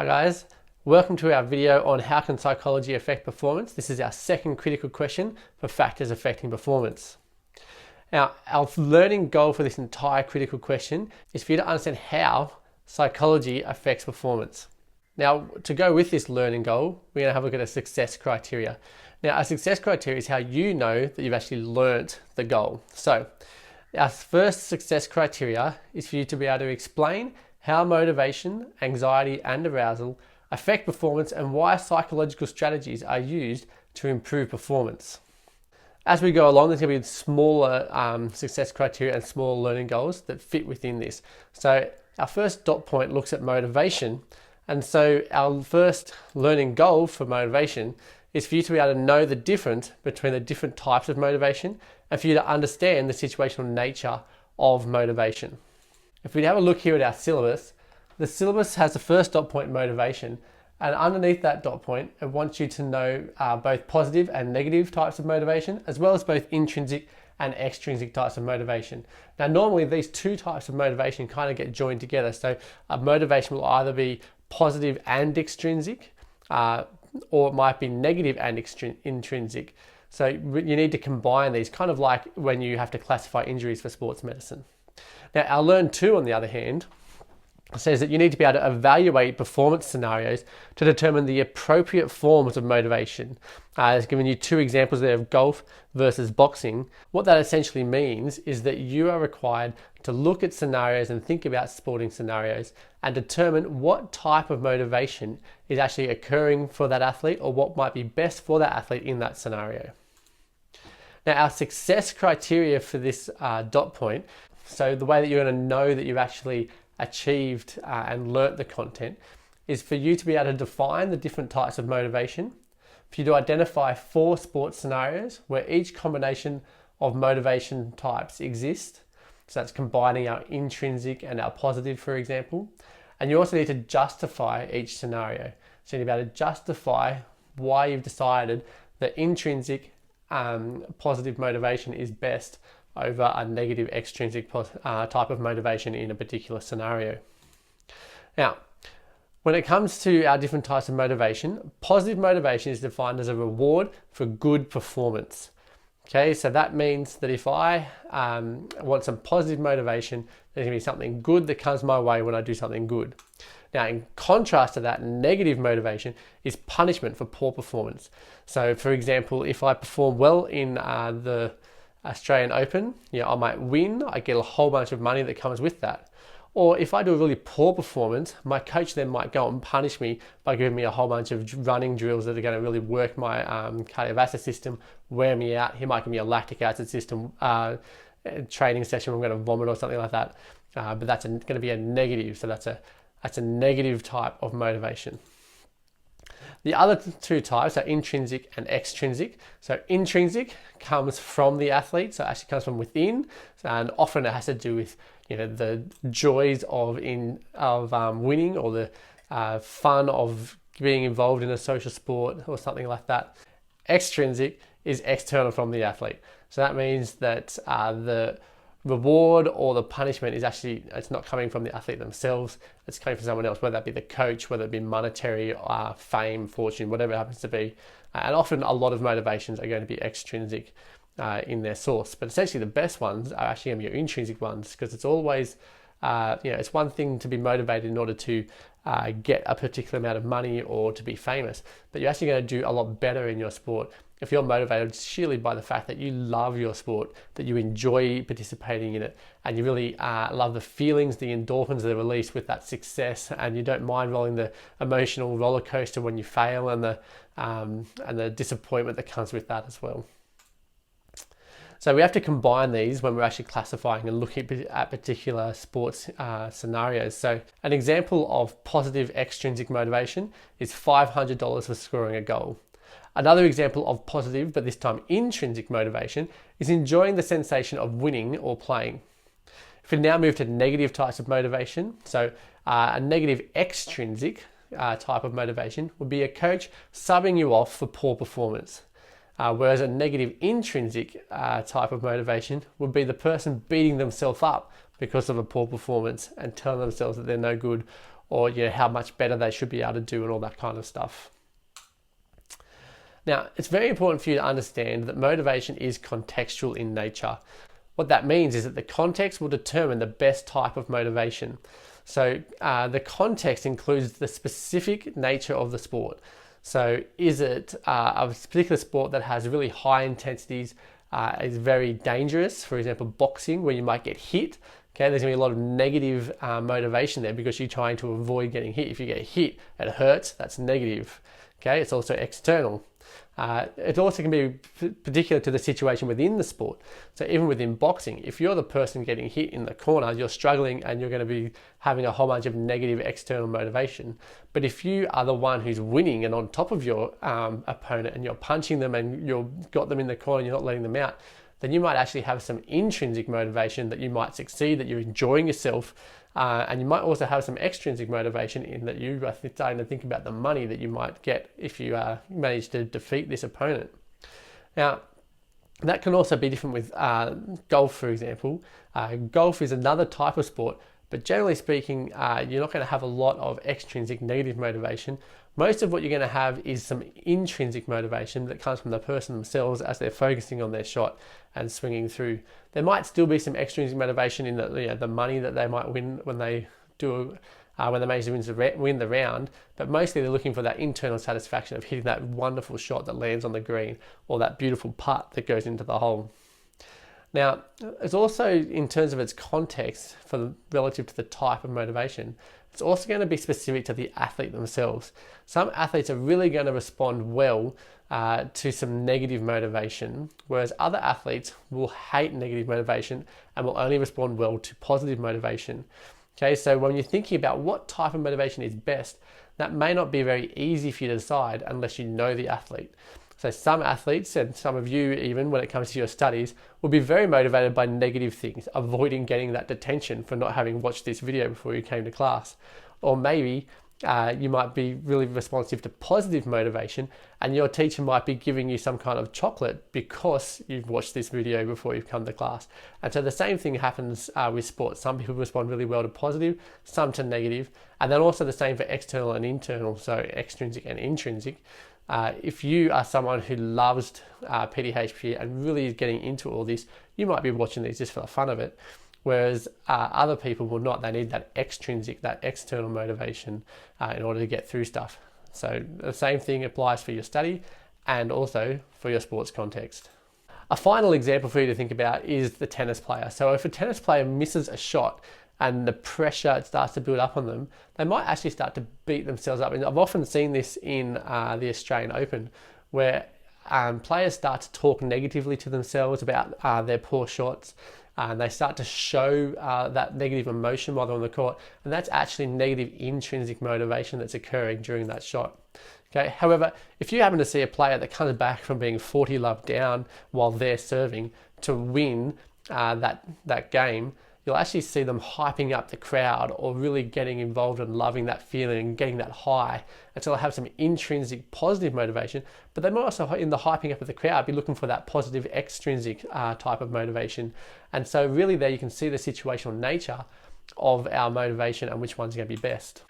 Hi guys, welcome to our video on how can psychology affect performance. This is our second critical question for factors affecting performance. Now, our learning goal for this entire critical question is for you to understand how psychology affects performance. Now, to go with this learning goal, we're going to have a look at a success criteria. Now, a success criteria is how you know that you've actually learnt the goal. So, our first success criteria is for you to be able to explain how motivation, anxiety, and arousal affect performance and why psychological strategies are used to improve performance. As we go along, there's going to be smaller success criteria and smaller learning goals that fit within this. So our first dot point looks at motivation. And so our first learning goal for motivation is for you to be able to know the difference between the different types of motivation and for you to understand the situational nature of motivation. If we have a look here at our syllabus, the syllabus has the first dot point motivation, and underneath that dot point, it wants you to know both positive and negative types of motivation, as well as both intrinsic and extrinsic types of motivation. Now, normally these two types of motivation kind of get joined together. So a motivation will either be positive and extrinsic, or it might be negative and intrinsic. So you need to combine these, kind of like when you have to classify injuries for sports medicine. Now, our Learn 2, on the other hand, says that you need to be able to evaluate performance scenarios to determine the appropriate forms of motivation. It's given you two examples there of golf versus boxing. What that essentially means is that you are required to look at scenarios and think about sporting scenarios and determine what type of motivation is actually occurring for that athlete or what might be best for that athlete in that scenario. Now, our success criteria for this dot point, so the way that you're going to know that you've actually achieved and learnt the content, is for you to be able to define the different types of motivation, for you to identify 4 sports scenarios where each combination of motivation types exist. So that's combining our intrinsic and our positive, for example. And you also need to justify each scenario. So you need to be able to justify why you've decided that intrinsic positive motivation is best over a negative extrinsic type of motivation in a particular scenario. Now, when it comes to our different types of motivation, positive motivation is defined as a reward for good performance. Okay, so that means that if I want some positive motivation, there's going to be something good that comes my way when I do something good. Now, in contrast to that, negative motivation is punishment for poor performance. So, for example, if I perform well in the Australian Open, I might win, I get a whole bunch of money that comes with that. Or if I do a really poor performance, my coach then might go and punish me by giving me a whole bunch of running drills that are going to really work my cardiovascular system, wear me out. He might give me a lactic acid system training session where I'm going to vomit or something like that. But that's going to be a negative, so that's a negative type of motivation. The other two types are intrinsic and extrinsic. So intrinsic comes from the athlete, so it actually comes from within, and often it has to do with the joys of winning or the fun of being involved in a social sport or something like that. Extrinsic is external from the athlete, so that means that the reward or the punishment is actually, it's not coming from the athlete themselves, it's coming from someone else, whether that be the coach, whether it be monetary, fame, fortune, whatever it happens to be. And often a lot of motivations are going to be extrinsic in their source, but essentially the best ones are actually going to be your intrinsic ones, because it's always, it's one thing to be motivated in order to get a particular amount of money or to be famous, but you're actually going to do a lot better in your sport if you're motivated sheerly by the fact that you love your sport, that you enjoy participating in it, and you really love the feelings, the endorphins that are released with that success, and you don't mind rolling the emotional roller coaster when you fail and the disappointment that comes with that as well. So we have to combine these when we're actually classifying and looking at particular sports scenarios. So an example of positive extrinsic motivation is $500 for scoring a goal. Another example of positive, but this time intrinsic motivation, is enjoying the sensation of winning or playing. If we now move to negative types of motivation, so a negative extrinsic type of motivation would be a coach subbing you off for poor performance. Whereas a negative intrinsic type of motivation would be the person beating themselves up because of a poor performance and telling themselves that they're no good, or how much better they should be able to do and all that kind of stuff. Now, it's very important for you to understand that motivation is contextual in nature. What that means is that the context will determine the best type of motivation. So the context includes the specific nature of the sport. So is it a particular sport that has really high intensities, is very dangerous, for example, boxing, where you might get hit? Okay, there's going to be a lot of negative motivation there because you're trying to avoid getting hit. If you get hit, it hurts, that's negative. Okay, it's also external. It also can be particular to the situation within the sport. So even within boxing, if you're the person getting hit in the corner, you're struggling and you're going to be having a whole bunch of negative external motivation. But if you are the one who's winning and on top of your opponent and you're punching them and you've got them in the corner and you're not letting them out, then you might actually have some intrinsic motivation that you might succeed, that you're enjoying yourself, and you might also have some extrinsic motivation in that you are starting to think about the money that you might get if you manage to defeat this opponent. Now, that can also be different with golf, for example. Golf is another type of sport, but generally speaking, you're not going to have a lot of extrinsic negative motivation. Most of what you're going to have is some intrinsic motivation that comes from the person themselves as they're focusing on their shot and swinging through. There might still be some extrinsic motivation in the money that they might win when they manage to win the round, but mostly they're looking for that internal satisfaction of hitting that wonderful shot that lands on the green or that beautiful putt that goes into the hole. Now, it's also, in terms of its context relative to the type of motivation, it's also going to be specific to the athlete themselves. Some athletes are really going to respond well to some negative motivation, whereas other athletes will hate negative motivation and will only respond well to positive motivation. Okay, so when you're thinking about what type of motivation is best, that may not be very easy for you to decide unless you know the athlete. So some athletes, and some of you even when it comes to your studies, will be very motivated by negative things, avoiding getting that detention for not having watched this video before you came to class. Or maybe you might be really responsive to positive motivation and your teacher might be giving you some kind of chocolate because you've watched this video before you've come to class. And so the same thing happens with sports. Some people respond really well to positive, some to negative, and then also the same for external and internal, so extrinsic and intrinsic. If you are someone who loves PDHP and really is getting into all this, you might be watching these just for the fun of it. Whereas other people will not. They need that extrinsic, that external motivation in order to get through stuff. So the same thing applies for your study and also for your sports context. A final example for you to think about is the tennis player. So if a tennis player misses a shot and the pressure starts to build up on them, they might actually start to beat themselves up. And I've often seen this in the Australian Open, where players start to talk negatively to themselves about their poor shots. And they start to show that negative emotion while they're on the court, and that's actually negative intrinsic motivation that's occurring during that shot. Okay. However, if you happen to see a player that comes back from being 40 love down while they're serving to win that game, you'll actually see them hyping up the crowd or really getting involved and loving that feeling and getting that high. And so they'll have some intrinsic positive motivation, but they might also, in the hyping up of the crowd, be looking for that positive extrinsic type of motivation. And so really there you can see the situational nature of our motivation and which one's going to be best.